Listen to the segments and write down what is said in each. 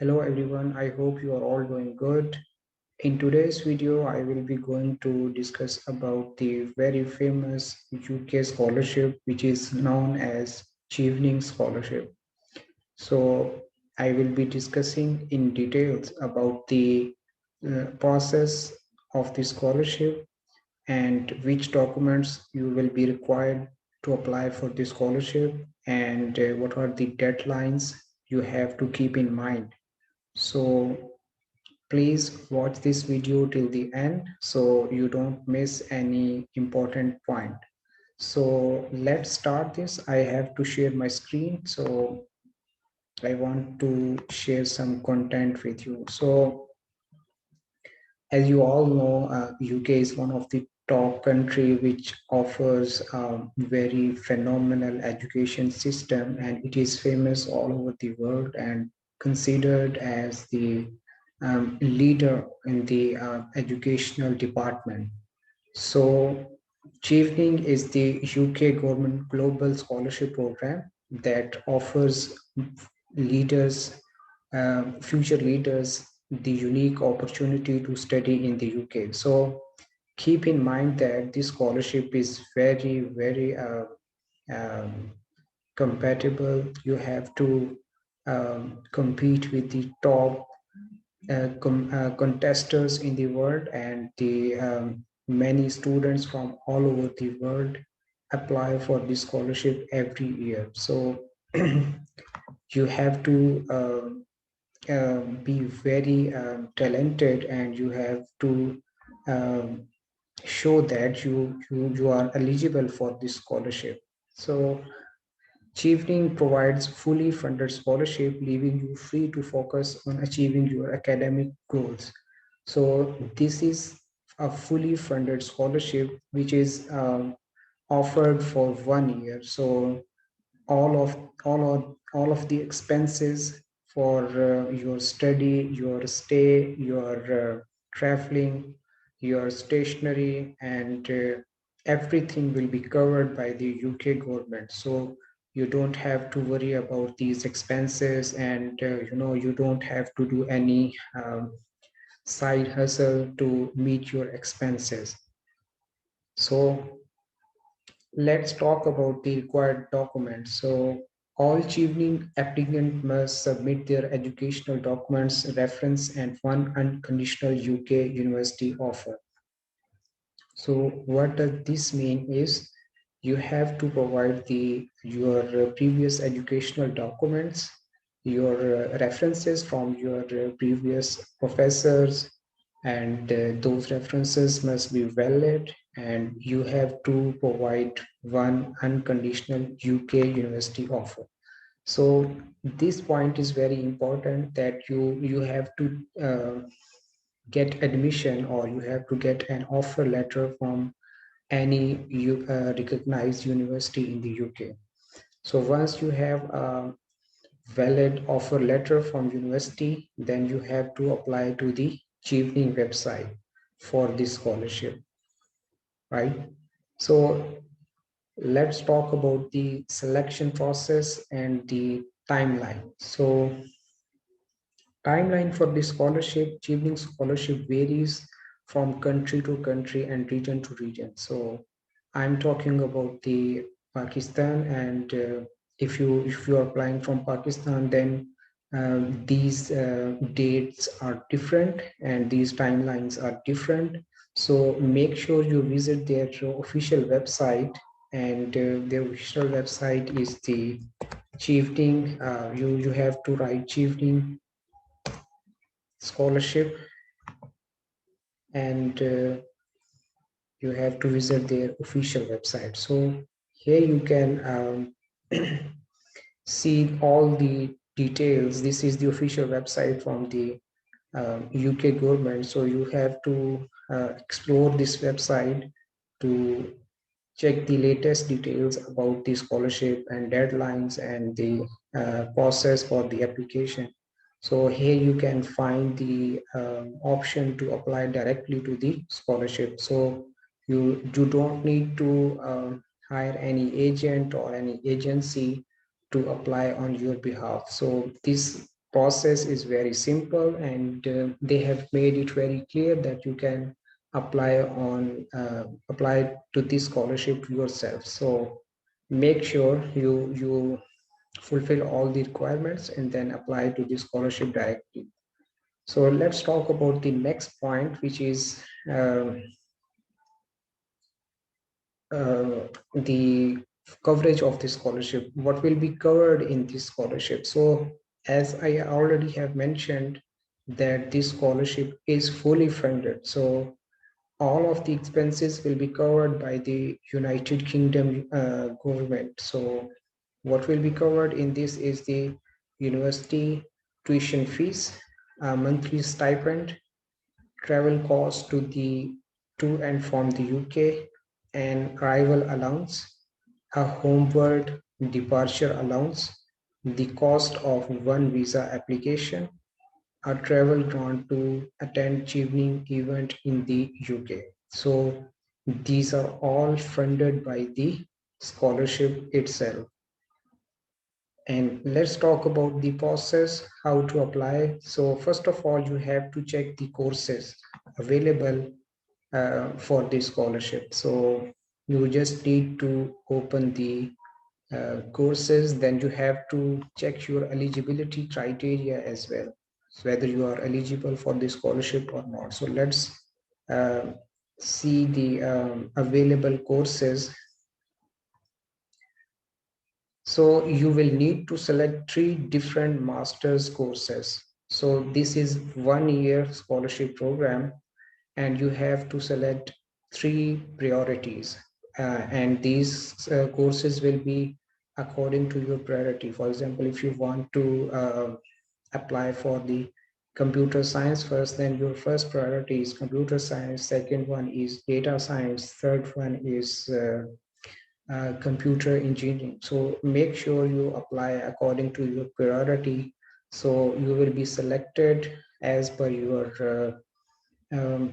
Hello everyone, I hope you are all doing good. In today's video, I will be going to discuss about the very famous UK scholarship which is known as Chevening Scholarship. So I will be discussing in details about the process of the scholarship and which documents you will be required to apply for the scholarship and what are the deadlines you have to keep in mind. So please watch this video till the end so you don't miss any important point. So let's start this. I have to share my screen. So I want to share some content with you. So as you all know, UK is one of the top country which offers a very phenomenal education system, and it is famous all over the world and considered as the leader in the educational department. So, Chevening is the UK government global scholarship program that offers leaders, future leaders, the unique opportunity to study in the UK. So, keep in mind that this scholarship is very um, compatible. You have to compete with the top contestants in the world, and the many students from all over the world apply for this scholarship every year. So you have to be very talented, and you have to um, show that you are eligible for this scholarship. So Chevening provides fully funded scholarship, leaving you free to focus on achieving your academic goals. So this is a fully funded scholarship which is offered for 1 year. So all of the expenses for your study, your stay, your traveling, your stationery, and everything will be covered by the UK government. So you don't have to worry about these expenses, and you don't have to do any side hustle to meet your expenses. So let's talk about the required documents. So all Chevening applicant must submit their educational documents, reference, and one unconditional UK university offer. So what does this mean is you have to provide your previous educational documents, your references from your previous professors, and those references must be valid, and you have to provide one unconditional UK university offer. So this point is very important, that you have to get admission, or you have to get an offer letter from any recognized university in the UK. So once you have a valid offer letter from university, then you have to apply to the Chevening website for this scholarship, right? So let's talk about the selection process and the timeline. So timeline for this scholarship, Chevening scholarship varies from country to country and region to region. So I'm talking about the Pakistan, and if you are applying from Pakistan, then these dates are different and these timelines are different. So make sure you visit their official website, and their official website is the Chevening. You have to write Chevening scholarship, and you have to visit their official website. So here you can see all the details. This is the official website from the UK government. So you have to explore this website to check the latest details about the scholarship and deadlines and the process for the application. So here you can find the option to apply directly to the scholarship. So you don't need to hire any agent or any agency to apply on your behalf. So this process is very simple, and they have made it very clear that you can apply to this scholarship yourself. So make sure you fulfill all the requirements and then apply to the scholarship directly. So let's talk about the next point, which is the coverage of the scholarship. What will be covered in this scholarship? So as I already have mentioned, that this scholarship is fully funded. So all of the expenses will be covered by the United Kingdom government. So what will be covered in this is the university tuition fees, monthly stipend, travel costs to and from the UK, and arrival allowance, a homeward departure allowance, the cost of one visa application, a travel grant to attend Chevening event in the UK. So these are all funded by the scholarship itself. And let's talk about the process, how to apply. So first of all, you have to check the courses available for this scholarship. So you just need to open the courses, then you have to check your eligibility criteria as well, so whether you are eligible for the scholarship or not. So let's uh, see the available courses. So you will need to select 3 different master's courses. So this is 1 year scholarship program, and you have to select 3 priorities. And these courses will be according to your priority. For example, if you want to apply for the computer science first, then your first priority is computer science, second one is data science, third one is computer engineering. So make sure you apply according to your priority. So you will be selected as per your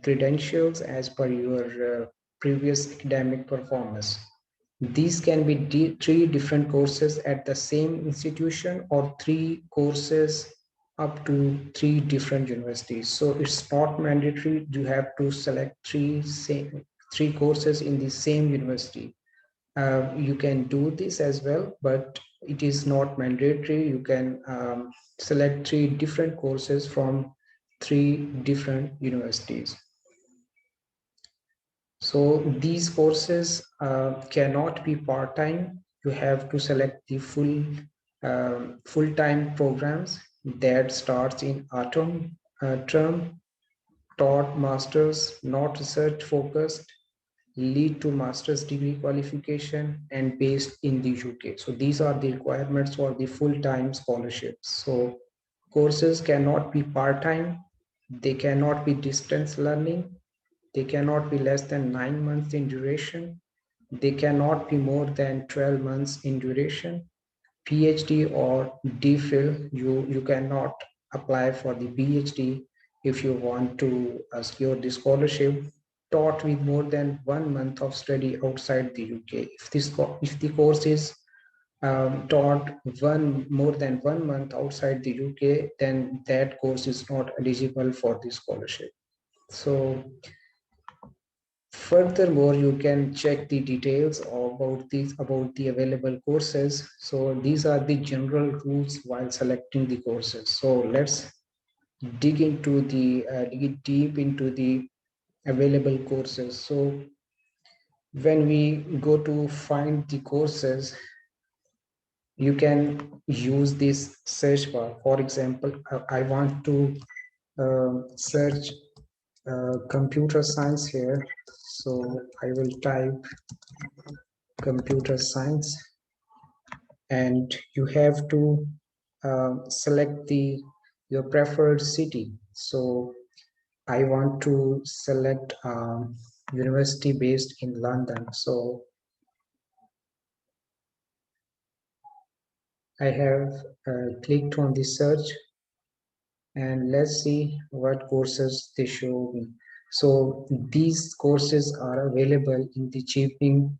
credentials, as per your previous academic performance. These can be 3 different courses at the same institution, or 3 courses up to 3 different universities. So it's not mandatory you have to select 3 courses in the same university. You can do this as well, but it is not mandatory. You can select 3 different courses from 3 different universities. So these courses cannot be part-time. You have to select the full-time programs that starts in autumn term, taught masters, not research focused, lead to master's degree qualification, and based in the UK. So these are the requirements for the full-time scholarships. So courses cannot be part-time, they cannot be distance learning, they cannot be less than 9 months in duration, they cannot be more than 12 months in duration. PhD or DPhil, you cannot apply for the PhD if you want to secure the scholarship taught with more than 1 month of study outside the UK. If the course is taught more than 1 month outside the UK, then that course is not eligible for the scholarship. So furthermore, you can check the details about the available courses. So these are the general rules while selecting the courses. So let's dig deep into the available courses. So when we go to find the courses, you can use this search bar. For example, I want to search computer science here. So I will type computer science, and you have to select your preferred city. So I want to select university based in London. So I have clicked on the search, and let's see what courses they show me. So these courses are available in the Chevening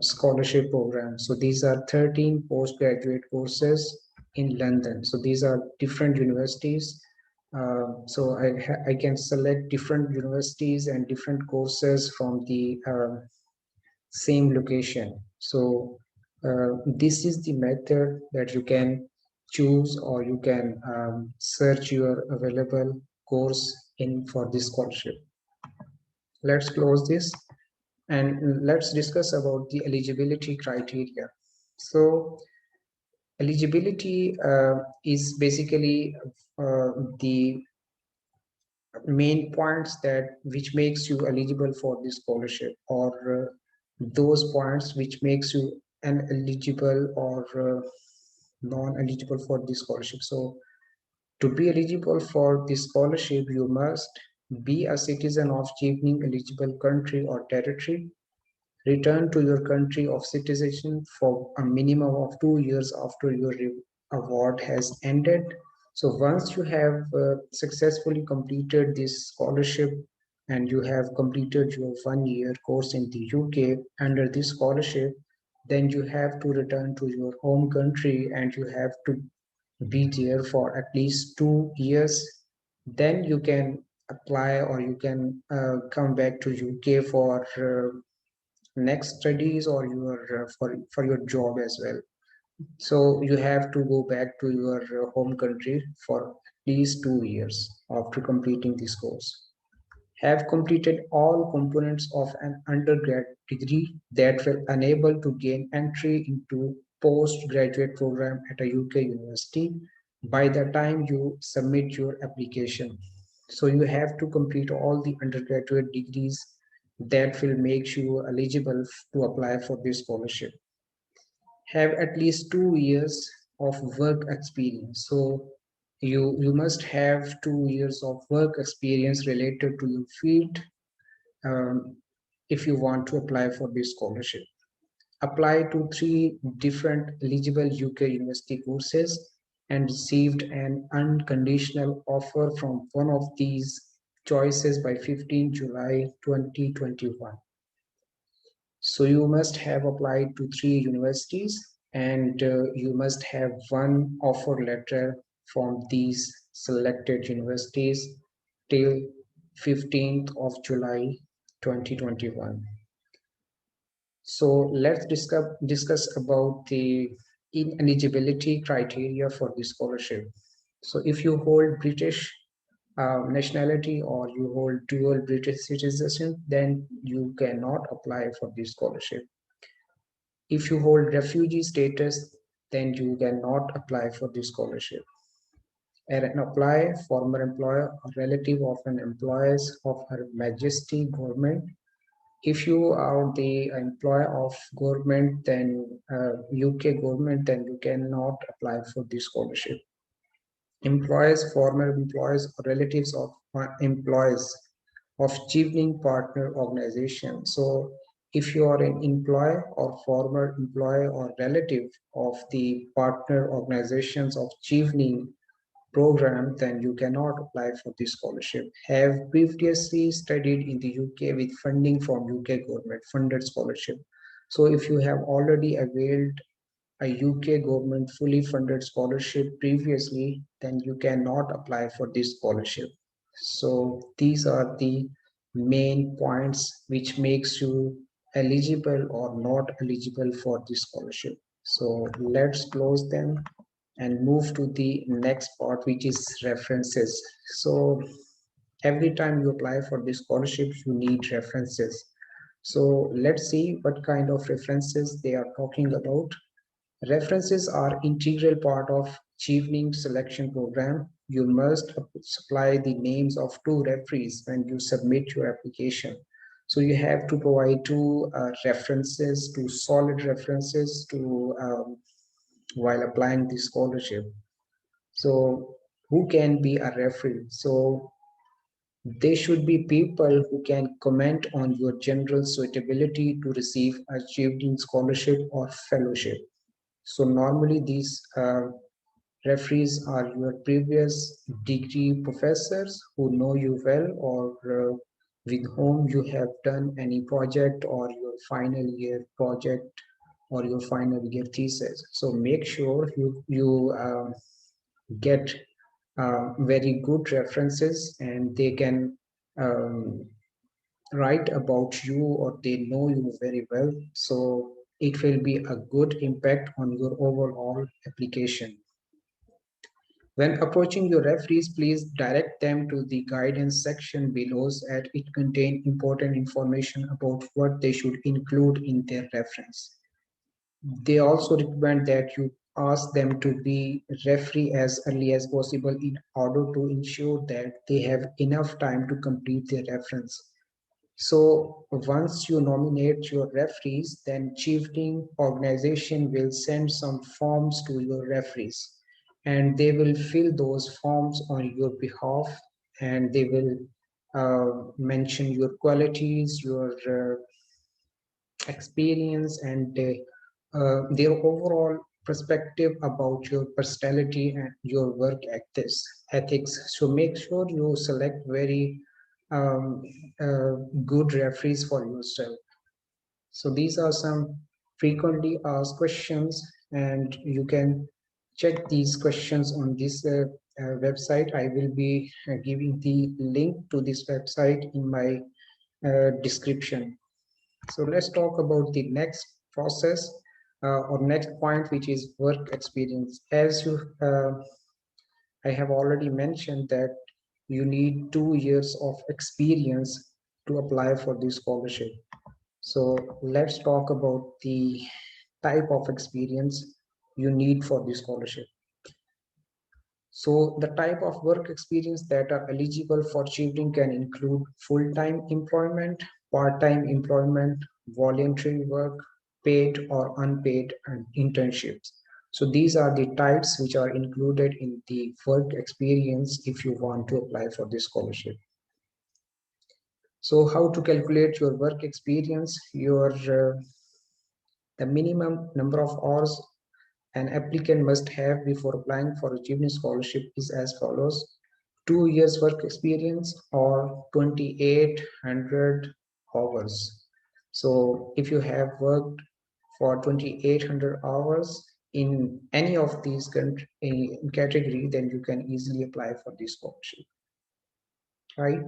scholarship program. So these are 13 postgraduate courses in London. So these are different universities. So I can select different universities and different courses from the same location. So this is the method that you can choose, or you can search your available course in for this scholarship. Let's close this and let's discuss about the eligibility criteria. So eligibility is basically the main points that which makes you eligible for this scholarship, or those points which makes you ineligible or non-eligible for this scholarship. So to be eligible for this scholarship, you must be a citizen of Chevening eligible country or territory, return to your country of citizenship for a minimum of 2 years after your award has ended. So once you have successfully completed this scholarship and you have completed your 1 year course in the UK under this scholarship, then you have to return to your home country and you have to be there for at least 2 years. Then you can apply, or you can come back to UK for next studies, or your for your job as well. So you have to go back to your home country for at least 2 years after completing this course. Have completed all components of an undergrad degree that will enable to gain entry into postgraduate program at a UK university by the time you submit your application. So you have to complete all the undergraduate degrees that will make you eligible to apply for this scholarship. Have at least 2 years of work experience. So you must have 2 years of work experience related to your field um, if you want to apply for this scholarship. Apply to 3 different eligible UK university courses and received an unconditional offer from one of these choices by 15 July 2021. So you must have applied to 3 universities, and you must have one offer letter from these selected universities till 15th of July 2021. So let's discuss about the ineligibility criteria for this scholarship. So if you hold British nationality, or you hold dual British citizenship, then you cannot apply for this scholarship. If you hold refugee status, then you cannot apply for this scholarship. An apply former employer or relative of an employee of Her Majesty government. If you are the employee of government, then UK government, then you cannot apply for this scholarship. Employees, former employees, or relatives of employees of Chevening partner organization. So if you are an employee or former employee or relative of the partner organizations of Chevening program, then you cannot apply for this scholarship. Have previously studied in the UK with funding from UK government funded scholarship. So if you have already availed a UK government fully funded scholarship previously, then you cannot apply for this scholarship. So these are the main points which makes you eligible or not eligible for this scholarship. So let's close them and move to the next part, which is references. So every time you apply for this scholarship, you need references. So let's see what kind of references they are talking about. References are integral part of Chevening selection program. You must supply the names of 2 referees when you submit your application. So you have to provide 2 references, 2 solid references to while applying the scholarship. So who can be a referee? So they should be people who can comment on your general suitability to receive a Chevening scholarship or fellowship. So normally these referees are your previous degree professors who know you well, or with whom you have done any project or your final year project or your final year thesis. So make sure you get very good references, and they can um, write about you, or they know you very well. So it will be a good impact on your overall application. When approaching your referees, please direct them to the guidance section below, as it contains important information about what they should include in their reference. They also recommend that you ask them to be referee as early as possible in order to ensure that they have enough time to complete their reference. So once you nominate your referees, then Chevening organization will send some forms to your referees, and they will fill those forms on your behalf, and they will mention your qualities, your experience, and their overall perspective about your personality and your work ethics. So make sure you select very um, uh, good referees for yourself. So these are some frequently asked questions, and you can check these questions on this website. I will be giving the link to this website in my description. So let's talk about the next process or next point, which is work experience. I have already mentioned that you need 2 years of experience to apply for this scholarship. So let's talk about the type of experience you need for this scholarship. So the type of work experience that are eligible for Chevening can include full-time employment, part-time employment, voluntary work, paid or unpaid, and internships. So these are the types which are included in the work experience if you want to apply for this scholarship. So how to calculate your work experience? The minimum number of hours an applicant must have before applying for a Chevening scholarship is as follows: 2 years work experience or 2,800 hours. So if you have worked for 2,800 hours in any of these category, then you can easily apply for this scholarship, right?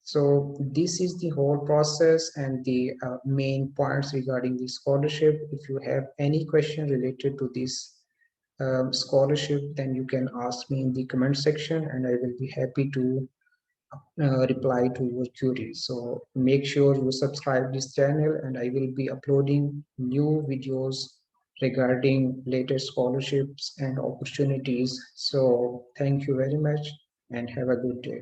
So this is the whole process and the main points regarding the scholarship. If you have any question related to this scholarship, then you can ask me in the comment section, and I will be happy to reply to your queries. So make sure you subscribe this channel, and I will be uploading new videos regarding latest scholarships and opportunities. So thank you very much and have a good day.